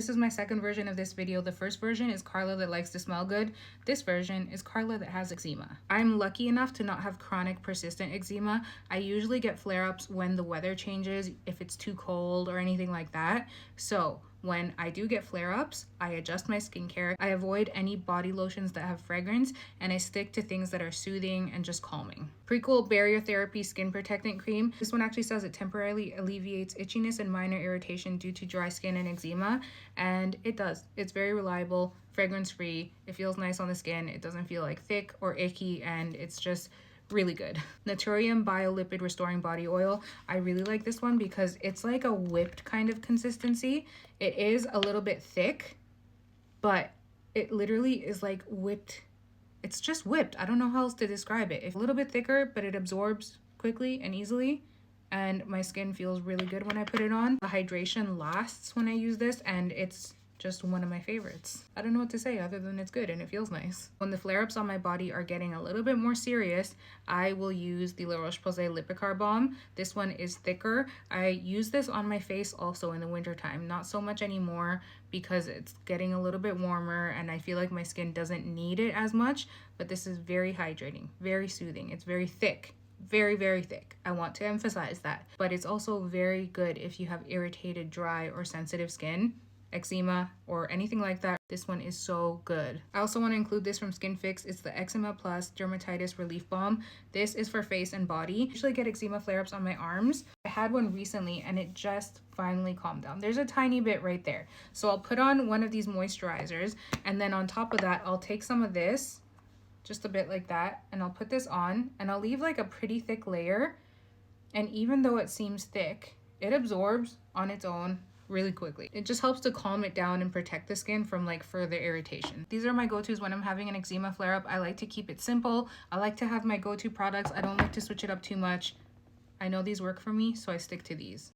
This is my second version of this video. The first version is Carla that likes to smell good. This version is Carla that has eczema. I'm lucky enough to not have chronic persistent eczema. I usually get flare-ups when the weather changes, if it's too cold or anything like that. So when I do get flare-ups, I adjust my skincare. I avoid any body lotions that have fragrance, and I stick to things that are soothing and just calming. Prequel Barrier Therapy Skin Protectant Cream. This one actually says it temporarily alleviates itchiness and minor irritation due to dry skin and eczema, and it does. It's very reliable, fragrance-free. It feels nice on the skin. It doesn't feel like thick or icky, and it's just really good. Naturium Biolipid Restoring Body Oil. I really like this one because it's like a whipped kind of consistency. It is a little bit thick, but it literally is like whipped. It's just whipped. I don't know how else to describe it. It's a little bit thicker, but it absorbs quickly and easily, and my skin feels really good when I put it on. The hydration lasts when I use this, and it's just one of my favorites. I don't know what to say other than it's good and it feels nice. When the flare-ups on my body are getting a little bit more serious, I will use the Roche-Posay Lipikar Baume. This one is thicker. I use this on my face also in the wintertime. Not so much anymore because it's getting a little bit warmer and I feel like my skin doesn't need it as much, but this is very hydrating, very soothing. It's very thick. Very, very thick. I want to emphasize that. But it's also very good if you have irritated, dry, or sensitive skin, eczema, or anything like that. This one is so good. I also want to include this from Skinfix. It's the Eczema Plus Dermatitis Relief Balm. This is for face and body. I usually get eczema flare-ups on my arms. I had one recently and it just finally calmed down. There's a tiny bit right there. So I'll put on one of these moisturizers, and then on top of that, I'll take some of this, just a bit like that, and I'll put this on, and I'll leave like a pretty thick layer. And even though it seems thick, it absorbs on its own really quickly. It just helps to calm it down and protect the skin from like further irritation. These are my go-tos when I'm having an eczema flare-up. I like to keep it simple. I like to have my go-to products. I don't like to switch it up too much. I know these work for me, so I stick to these.